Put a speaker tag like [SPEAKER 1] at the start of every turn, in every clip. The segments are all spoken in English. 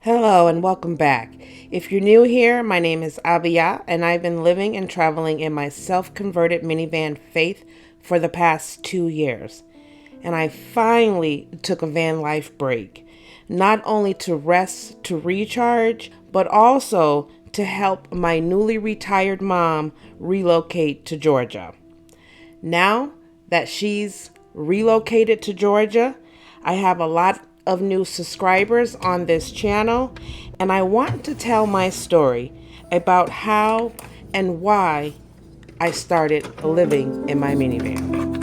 [SPEAKER 1] Hello and welcome back. If you're new here, my name is Abiyah and I've been living and traveling in my self-converted minivan faith for the past 2 years. And I finally took a van life break, not only to rest, to recharge, but also to help my newly retired mom relocate to Georgia. Now that she's relocated to Georgia, I have a lot of new subscribers on this channel, and I want to tell my story about how and why I started living in my minivan.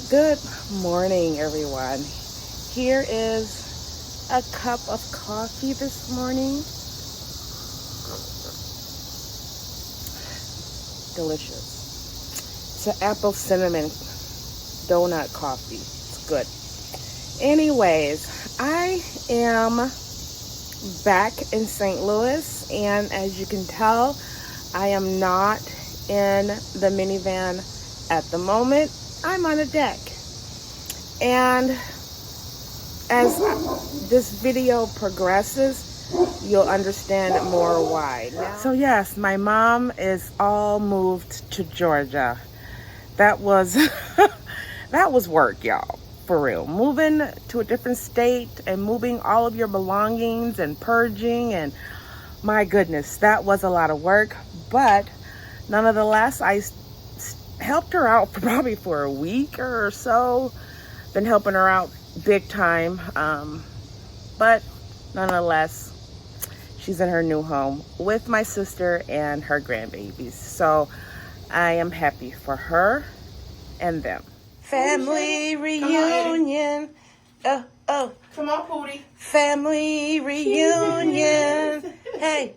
[SPEAKER 1] Good morning, everyone. Here is a cup of coffee this morning. Delicious. It's an apple cinnamon donut coffee. It's good. Anyways, I am back in St. Louis, and as you can tell, I am not in the minivan at the moment. I'm on a deck. And as this video progresses, you'll understand more why. So yes, my mom is all moved to Georgia. That was that was work, y'all, for real. Moving to a different state and moving all of your belongings and purging, and my goodness, that was a lot of work. But nonetheless, I helped her out probably for a week or so. Been helping her out big time. But nonetheless, she's in her new home with my sister and her grandbabies. So I am happy for her and them. Family reunion. Oh.
[SPEAKER 2] Come on, Pootie.
[SPEAKER 1] Family reunion. Hey.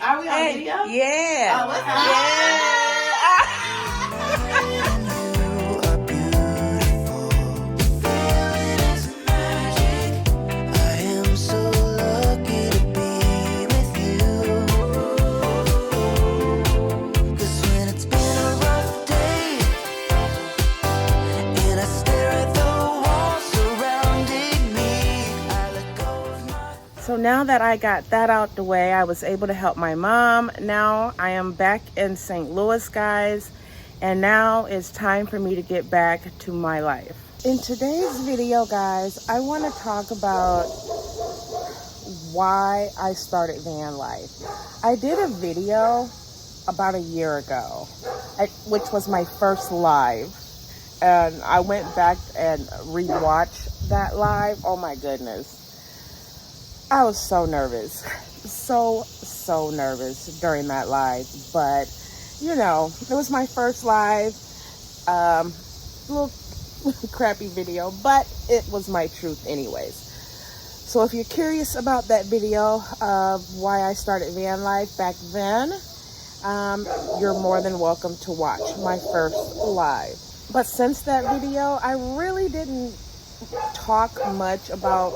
[SPEAKER 2] Are we on
[SPEAKER 1] hey.
[SPEAKER 2] video?
[SPEAKER 1] Yeah.
[SPEAKER 2] Oh, what's up?
[SPEAKER 1] Yeah. So now that I got that out the way, I was able to help my mom. Now I am back in St. Louis, guys, and now it's time for me to get back to my life. In today's video, guys, I want to talk about why I started van life. I did a video about a year ago, which was my first live, and I went back and rewatched that live. Oh my goodness. I was so nervous, so nervous during that live, but you know, it was my first live, little crappy video, but it was my truth anyways. So if you're curious about that video of why I started van life back then, you're more than welcome to watch my first live. But since that video, I really didn't talk much about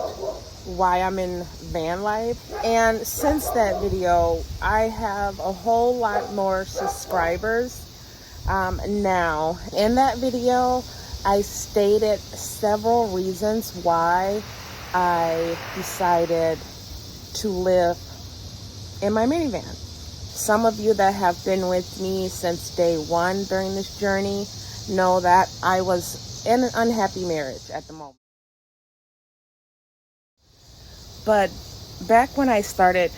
[SPEAKER 1] why I'm in van life, and since that video I have a whole lot more subscribers now. In that video I stated several reasons why I decided to live in my minivan. Some of you that have been with me since day one during this journey know that I was in an unhappy marriage at the moment. But back when I started,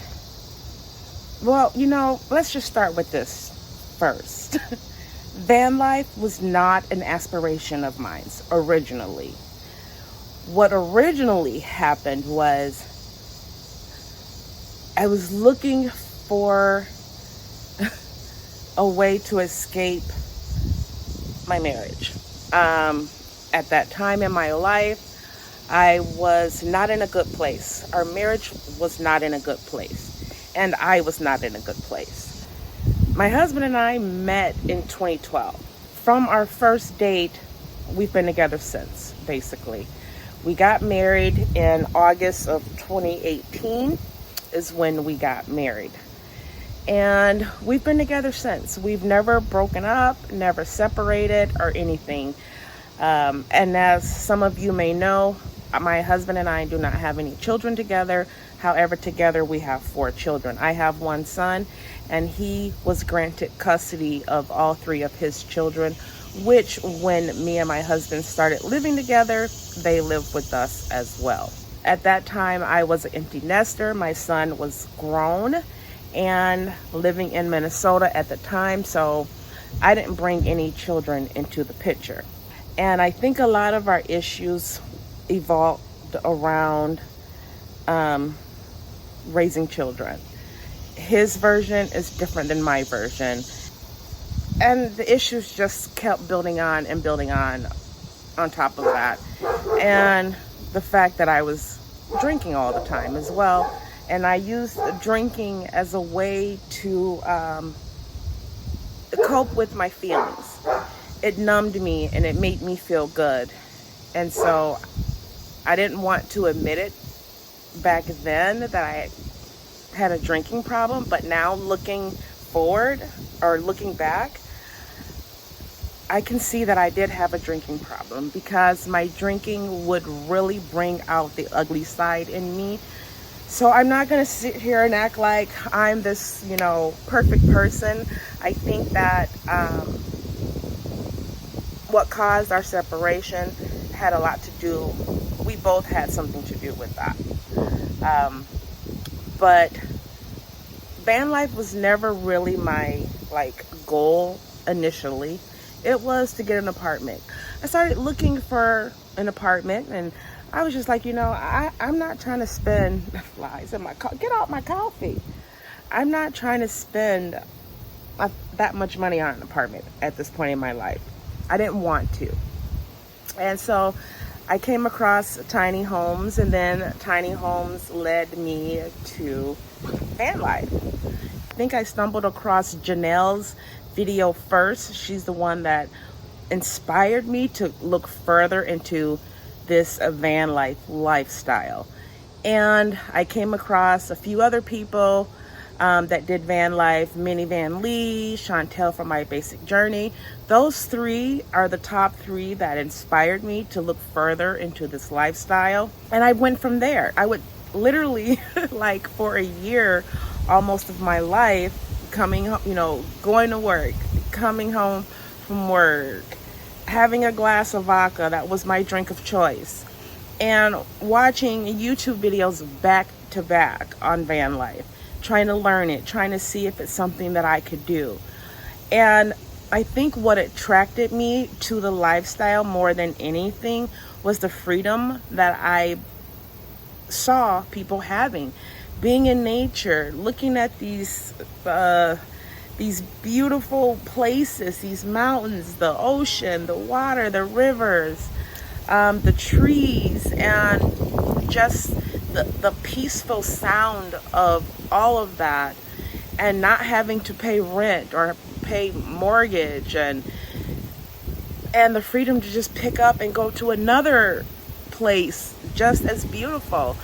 [SPEAKER 1] well, you know, let's just start with this first. Van life was not an aspiration of mine originally. What originally happened was I was looking for a way to escape my marriage. At that time in my life, I was not in a good place. Our marriage was not in a good place, and I was not in a good place. My husband and I met in 2012. From our first date, we've been together since, basically. We got married in August of 2018 is when we got married. And we've been together since. We've never broken up, never separated or anything. And as some of you may know, my husband and I do not have any children together. However, together we have 4 children. I have 1 son, and he was granted custody of all 3 of his children, which when me and my husband started living together, they lived with us as well. At that time, I was an empty nester. My son was grown and living in Minnesota at the time, so I didn't bring any children into the picture. And I think a lot of our issues evolved around raising children. His version is different than my version, and the issues just kept building on and building on top of that. And the fact that I was drinking all the time as well, and I used drinking as a way to cope with my feelings. It numbed me and it made me feel good. And so I didn't want to admit it back then that I had a drinking problem, but now looking forward or looking back, I can see that I did have a drinking problem, because my drinking would really bring out the ugly side in me. So I'm not going to sit here and act like I'm this, perfect person. I think that what caused our separation had a lot to do, we both had something to do with that. But van life was never really my goal initially. It was to get an apartment. I started looking for an apartment, and I was just like, I'm not trying to spend flies in my get out my coffee. I'm not trying to spend that much money on an apartment at this point in my life. I didn't want to. And so I came across tiny homes, and then tiny homes led me to van life. I think I stumbled across Janelle's video first. She's the one that inspired me to look further into this van life lifestyle. And I came across a few other people that did van life: Minivan Lee, Chantel from My Basic Journey. Those 3 are the top 3 that inspired me to look further into this lifestyle. And I went from there. I would literally for a year almost of my life, coming home, going to work, coming home from work, having a glass of vodka, that was my drink of choice, and watching YouTube videos back to back on van life, trying to learn it, trying to see if it's something that I could do. And I think what attracted me to the lifestyle more than anything was the freedom that I saw people having, being in nature, looking at these beautiful places, these mountains, the ocean, the water, the rivers, the trees, and just the peaceful sound of all of that, and not having to pay rent or pay mortgage, and the freedom to just pick up and go to another place just as beautiful.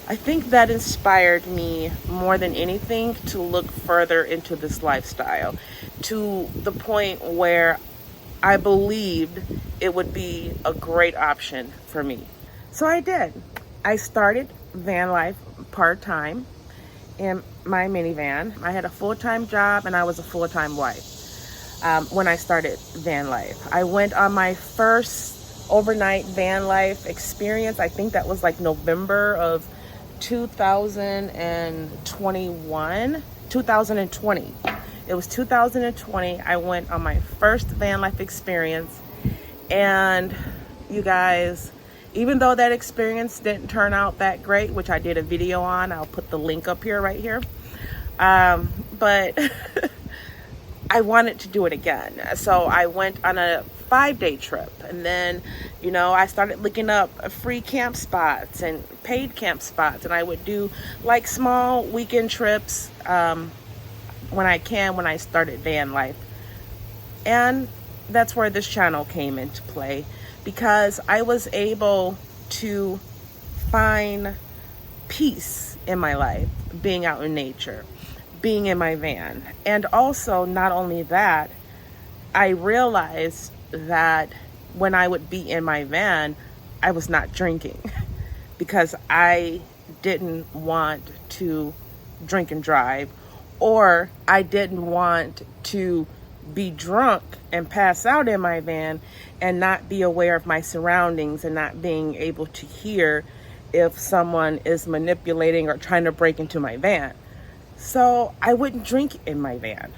[SPEAKER 1] I think that inspired me more than anything to look further into this lifestyle, to the point where I believed it would be a great option for me. So I did. I started van life part-time in my minivan. I had a full-time job, and I was a full-time wife when I started van life. I went on my first overnight van life experience. I think that was November of 2020. It was 2020. I went on my first van life experience, and you guys, even though that experience didn't turn out that great, which I did a video on, I'll put the link up here right here, but I wanted to do it again. So I went on a 5-day trip, and then, you know, I started looking up free camp spots and paid camp spots, and I would do like small weekend trips when I started van life. And that's where this channel came into play, because I was able to find peace in my life being out in nature, being in my van. And also, not only that, I realized that when I would be in my van, I was not drinking because I didn't want to drink and drive, or I didn't want to be drunk and pass out in my van and not be aware of my surroundings and not being able to hear if someone is manipulating or trying to break into my van. So I wouldn't drink in my van.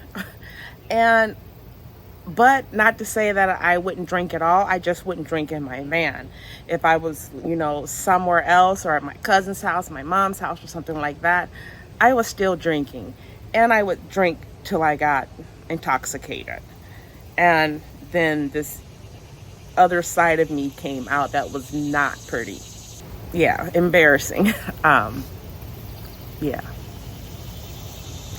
[SPEAKER 1] But not to say that I wouldn't drink at all. I just wouldn't drink in my van. If I was, you know, somewhere else or at my cousin's house, my mom's house or something like that, I was still drinking. And I would drink till I got intoxicated. And then this other side of me came out that was not pretty. Yeah, embarrassing. Yeah.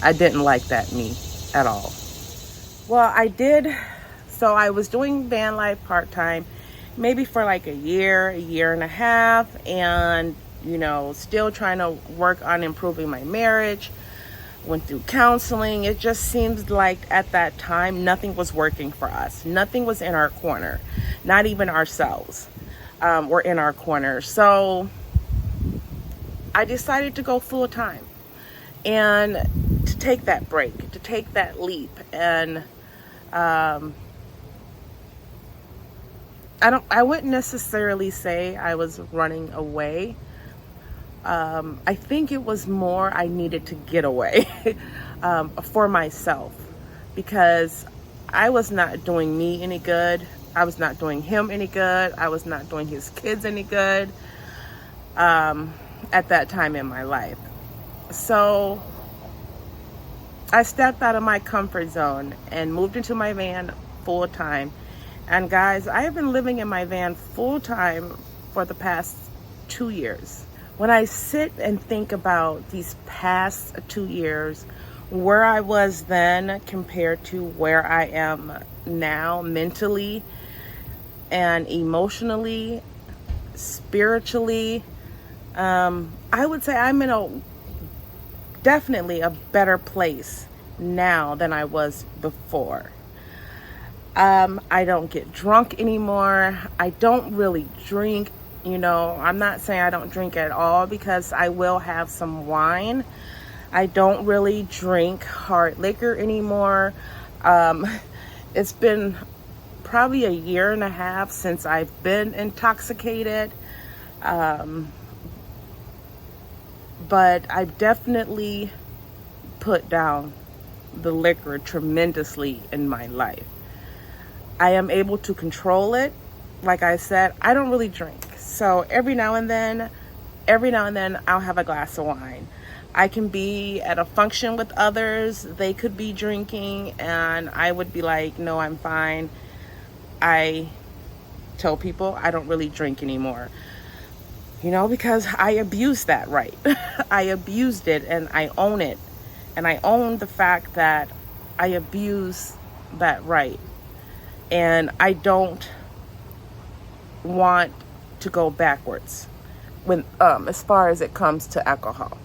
[SPEAKER 1] I didn't like that me at all. Well, I did. So I was doing van life part-time, maybe for like a year and a half, and, you know, still trying to work on improving my marriage. Went through counseling. It just seems like at that time, nothing was working for us. Nothing was in our corner. Not even ourselves were in our corner. So I decided to go full time and to take that break, to take that leap. And I wouldn't necessarily say I was running away. I think it was more I needed to get away for myself, because I was not doing me any good. I was not doing him any good. I was not doing his kids any good at that time in my life. So I stepped out of my comfort zone and moved into my van full time. And guys, I have been living in my van full time for the past 2 years. When I sit and think about these past 2 years, where I was then compared to where I am now, mentally and emotionally, spiritually, I would say I'm in definitely a better place now than I was before. I don't get drunk anymore. I don't really drink. You know, I'm not saying I don't drink at all, because I will have some wine. I don't really drink hard liquor anymore. It's been probably a year and a half since I've been intoxicated. But I've definitely put down the liquor tremendously in my life. I am able to control it. Like I said, I don't really drink. So every now and then I'll have a glass of wine. I can be at a function with others. They could be drinking and I would be like, no, I'm fine. I tell people I don't really drink anymore. You know, because I abused that right. I abused it, and I own it. And I own the fact that I abuse that right. And I don't want to go backwards when as far as it comes to alcohol.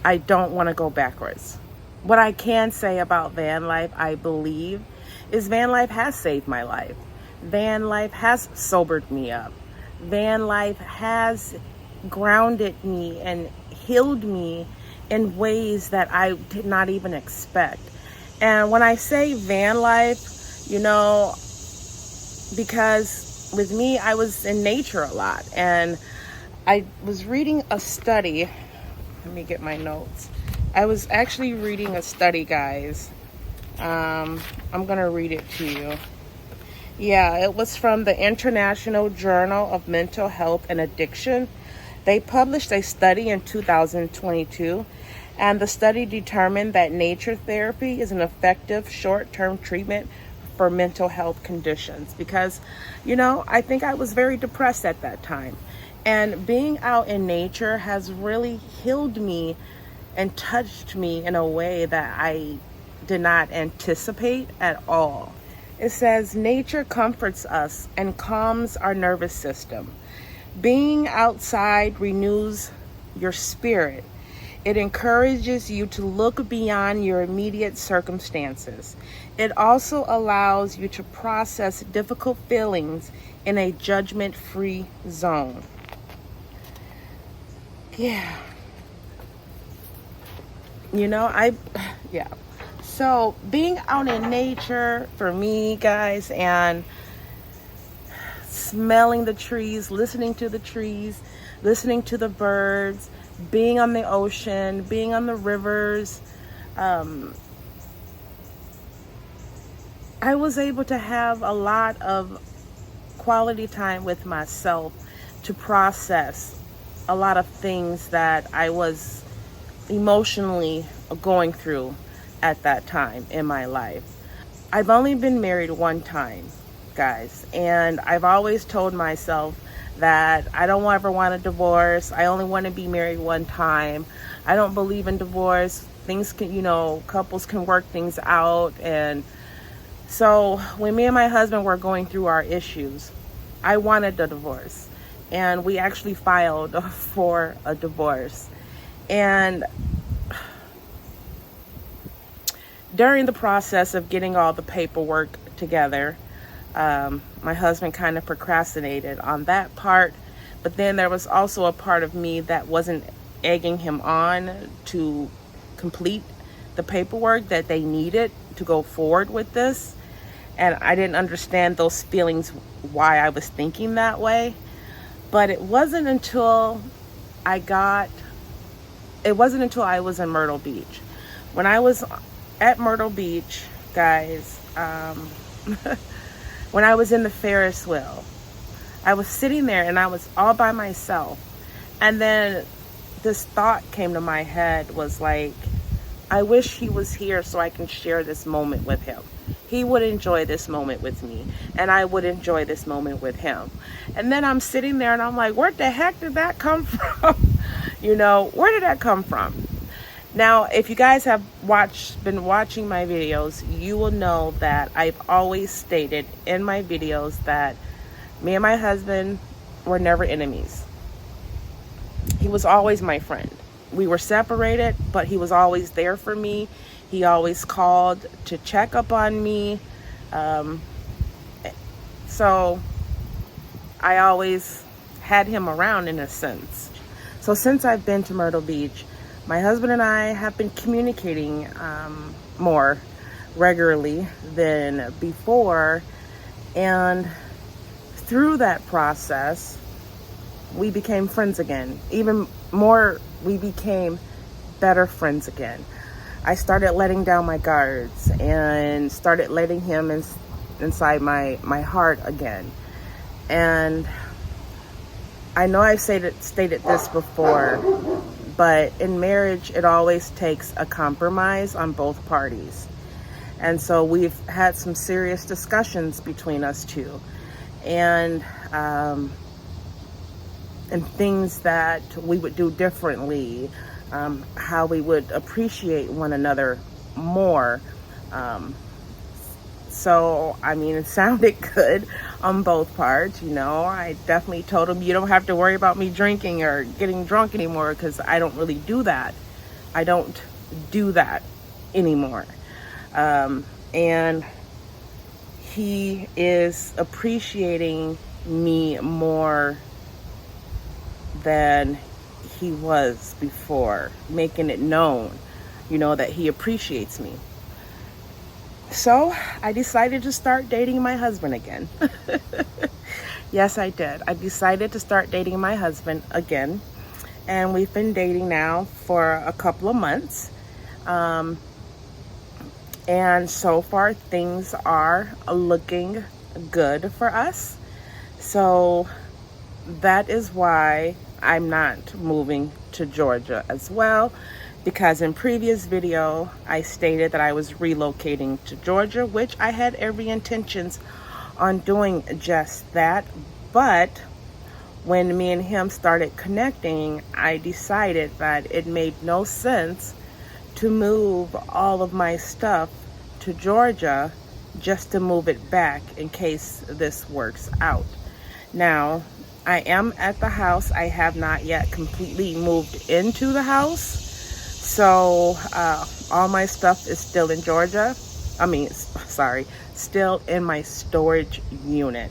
[SPEAKER 1] I don't want to go backwards. What I can say about van life, I believe, is van life has saved my life. Van life has sobered me up. Van life has grounded me and healed me in ways that I did not even expect. And when I say van life, you know, because with me, I was in nature a lot, and I was reading a study. Let me get my notes. I was actually reading a study, guys. I'm gonna read it to you. Yeah, it was from the International Journal of Mental Health and Addiction. They published a study in 2022, And the study determined that nature therapy is an effective short-term treatment for mental health conditions. Because, I think I was very depressed at that time. And being out in nature has really healed me and touched me in a way that I did not anticipate at all. It says, nature comforts us and calms our nervous system. Being outside renews your spirit. It encourages you to look beyond your immediate circumstances. It also allows you to process difficult feelings in a judgment-free zone. Yeah. So being out in nature for me, guys, and smelling the trees, listening to the trees, listening to the birds, being on the ocean, being on the rivers, I was able to have a lot of quality time with myself to process a lot of things that I was emotionally going through at that time in my life. I've only been married one time, guys, and I've always told myself that I don't ever want a divorce. I only want to be married one time. I don't believe in divorce. Things can, couples can work things out. And so when me and my husband were going through our issues, I wanted a divorce, and we actually filed for a divorce. And during the process of getting all the paperwork together, my husband kind of procrastinated on that part, but then there was also a part of me that wasn't egging him on to complete the paperwork that they needed to go forward with this. And I didn't understand those feelings, why I was thinking that way. But it wasn't until I was in Myrtle Beach. When I was at Myrtle Beach, guys, when I was in the Ferris wheel, I was sitting there and I was all by myself. And then this thought came to my head, was like, I wish he was here so I can share this moment with him. He would enjoy this moment with me, and I would enjoy this moment with him. And then I'm sitting there and I'm like, where the heck did that come from? Where did that come from? Now, if you guys have been watching my videos, you will know that I've always stated in my videos that me and my husband were never enemies. He was always my friend. We were separated, but he was always there for me. He always called to check up on me. So I always had him around in a sense. So since I've been to Myrtle Beach, my husband and I have been communicating more regularly than before. And through that process, we became friends again. Even more, we became better friends again. I started letting down my guards and started letting him inside my heart again. And I know I've stated this before, but in marriage, it always takes a compromise on both parties. And so we've had some serious discussions between us two. And things that we would do differently, how we would appreciate one another more. So, it sounded good on both parts. I definitely told him, you don't have to worry about me drinking or getting drunk anymore, because I don't really do that. I don't do that anymore. And he is appreciating me more than he was before, making it known, that he appreciates me. So I decided to start dating my husband again. Yes, I did. I decided to start dating my husband again. And we've been dating now for a couple of months. And so far, things are looking good for us. So that is why I'm not moving to Georgia as well, because in previous video I stated that I was relocating to Georgia, which I had every intentions on doing just that. But when me and him started connecting, I decided that it made no sense to move all of my stuff to Georgia just to move it back in case this works out. Now, I am at the house. I have not yet completely moved into the house. So all my stuff is still in Georgia. Still in my storage unit.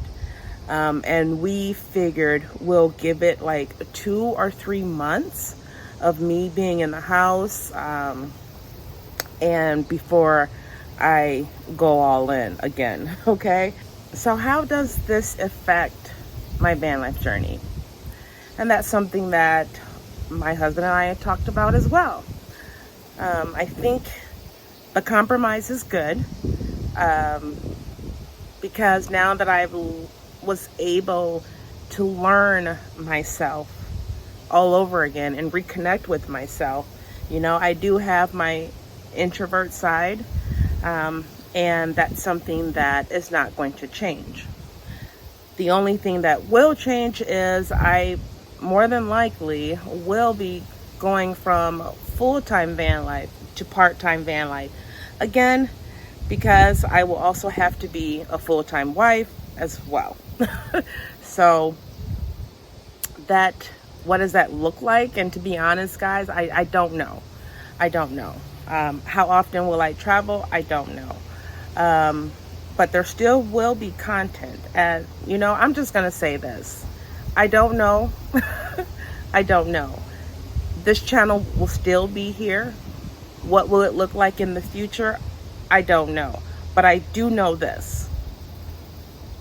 [SPEAKER 1] And we figured we'll give it like 2 or 3 months of me being in the house, and before I go all in again, okay? So how does this affect my van life journey? And that's something that my husband and I had talked about as well. I think the compromise is good, because now that I was able to learn myself all over again and reconnect with myself. You know, I do have my introvert side, and that's something that is not going to change. The only thing that will change is I more than likely will be going from full-time van life to part-time van life again, because I will also have to be a full-time wife as well. So what does that look like? And to be honest, guys, I don't know. I don't know. How often will I travel? I don't know. But there still will be content. And, you know, I'm just going to say this. I don't know. I don't know. This channel will still be here. What will it look like in the future? I don't know. But I do know this.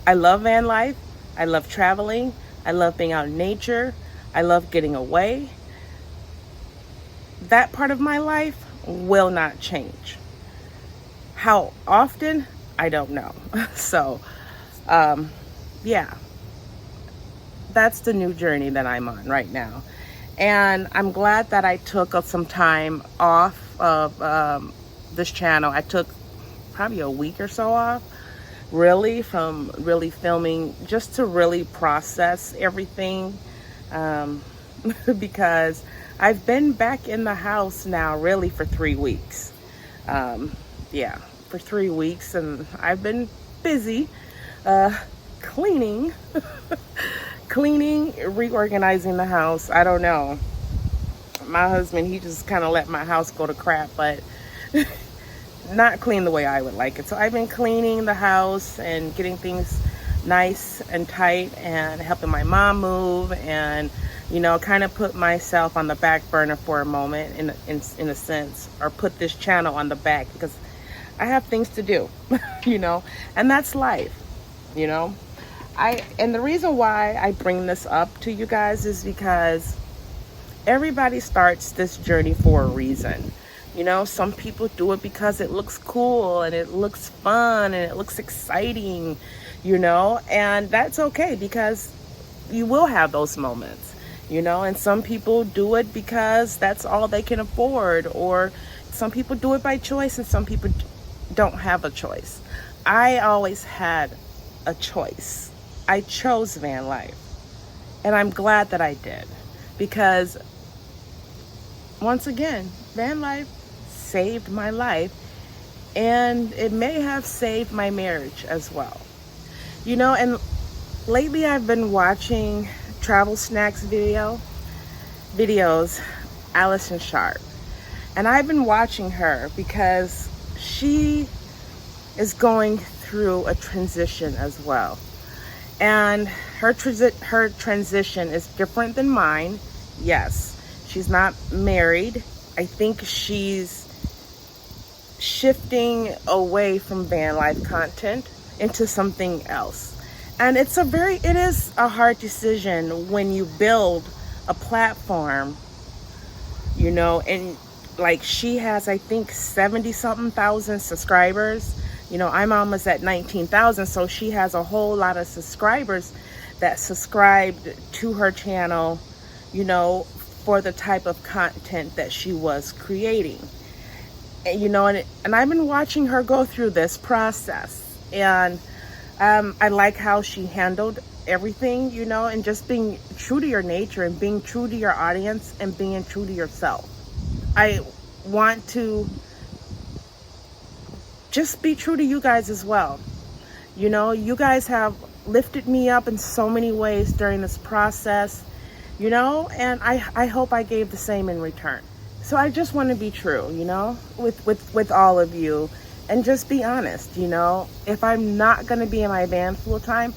[SPEAKER 1] I love van life. I love traveling. I love being out in nature. I love getting away. That part of my life will not change. How often? I don't know. So, yeah. That's the new journey that I'm on right now. And I'm glad that I took some time off of this channel. I took probably a week or so off, really, from really filming, just to really process everything, because I've been back in the house now really for 3 weeks. Yeah, for 3 weeks, and I've been busy cleaning cleaning, reorganizing the house. I don't know, my husband, he just kind of let my house go to crap, but not clean the way I would like it. So I've been cleaning the house and getting things nice and tight, and helping my mom move, and, you know, kind of put myself on the back burner for a moment, in a sense, or put this channel on the back, because I have things to do, you know, and that's life, you know. And the reason why I bring this up to you guys is because everybody starts this journey for a reason. You know, some people do it because it looks cool and it looks fun and it looks exciting, you know, and that's okay, because you will have those moments, you know. And some people do it because that's all they can afford, or some people do it by choice, and some people don't have a choice. I always had a choice. I chose van life, and I'm glad that I did, because once again, van life saved my life, and it may have saved my marriage as well, you know. And lately I've been watching travel snacks videos, Allison Sharp, and I've been watching her because she is going through a transition as well. And her transition is different than mine. Yes, she's not married. I think she's shifting away from van life content into something else. And it is a hard decision when you build a platform, you know, and like she has, I think, 70-something thousand subscribers. You know, I'm almost at 19,000, so she has a whole lot of subscribers that subscribed to her channel, you know, for the type of content that she was creating. And, you know, and I've been watching her go through this process, and I like how she handled everything, you know, and just being true to your nature and being true to your audience and being true to yourself. I want to just be true to you guys as well. You know, you guys have lifted me up in so many ways during this process, you know, and I hope I gave the same in return. So I just want to be true, you know, with all of you, and just be honest, you know. If I'm not going to be in my van full time,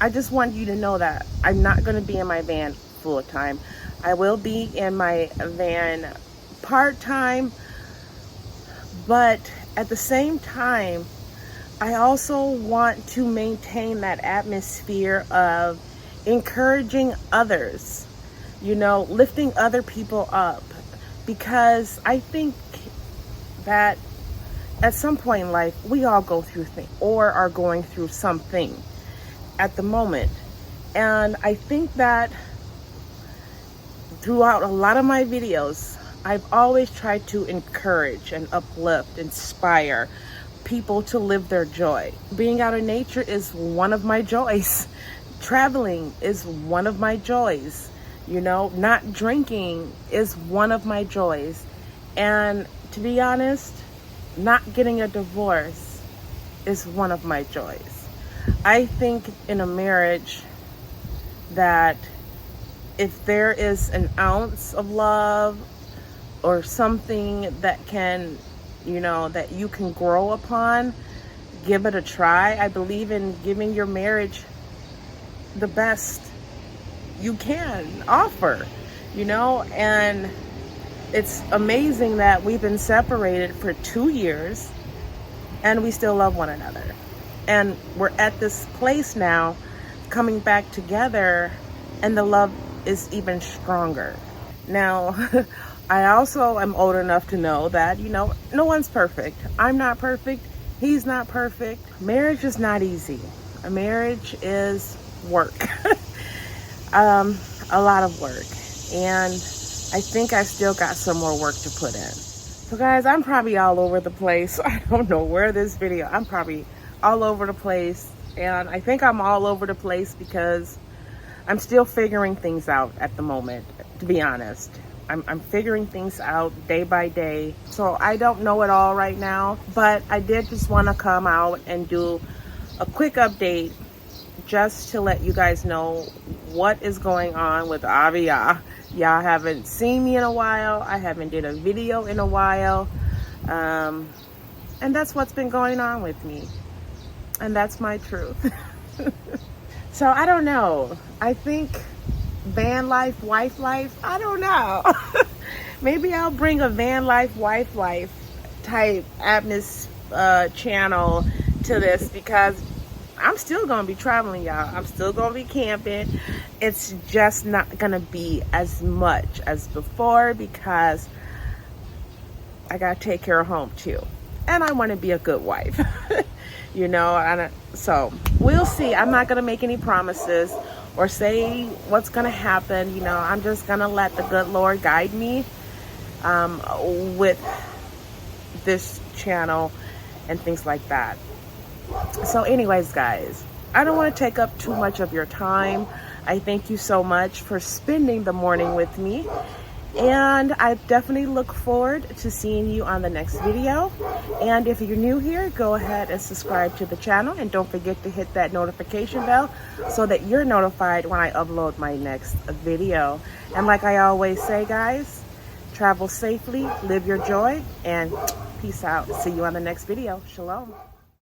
[SPEAKER 1] I just want you to know that I'm not going to be in my van full time. I will be in my van part time, but at the same time, I also want to maintain that atmosphere of encouraging others, you know, lifting other people up, because I think that at some point in life, we all go through things or are going through something at the moment. And I think that throughout a lot of my videos, I've always tried to encourage and uplift, inspire people to live their joy. Being out in nature is one of my joys. Traveling is one of my joys. You know, not drinking is one of my joys. And to be honest, not getting a divorce is one of my joys. I think in a marriage that if there is an ounce of love or something that can, you know, that you can grow upon, give it a try. I believe in giving your marriage the best you can offer, you know. And it's amazing that we've been separated for 2 years and we still love one another. And we're at this place now, coming back together, and the love is even stronger. Now, I also am old enough to know that, you know, no one's perfect. I'm not perfect. He's not perfect. Marriage is not easy. A marriage is work. A lot of work. And I think I still got some more work to put in. So guys, I'm probably all over the place. I don't know where this video, I'm probably all over the place. And I think I'm all over the place because I'm still figuring things out at the moment, to be honest. I'm figuring things out day by day. So I don't know it all right now, but I did just want to come out and do a quick update just to let you guys know what is going on with Abiyah. Y'all haven't seen me in a while. I haven't did a video in a while. And that's what's been going on with me. And that's my truth. So I don't know. I think van life, wife life, I don't know. Maybe I'll bring a van life, wife life type channel to this, because I'm still gonna be traveling, y'all. I'm still gonna be camping. It's just not gonna be as much as before because I gotta take care of home too, and I want to be a good wife. You know, so we'll see. I'm not gonna make any promises or say what's gonna happen. You know, I'm just gonna let the good Lord guide me with this channel and things like that. So anyways, guys, I don't want to take up too much of your time. I thank you so much for spending the morning with me, and I definitely look forward to seeing you on the next video. And if you're new here, go ahead and subscribe to the channel, and don't forget to hit that notification bell so that you're notified when I upload my next video. And like I always say, guys, travel safely, live your joy, and peace out. See you on the next video. Shalom.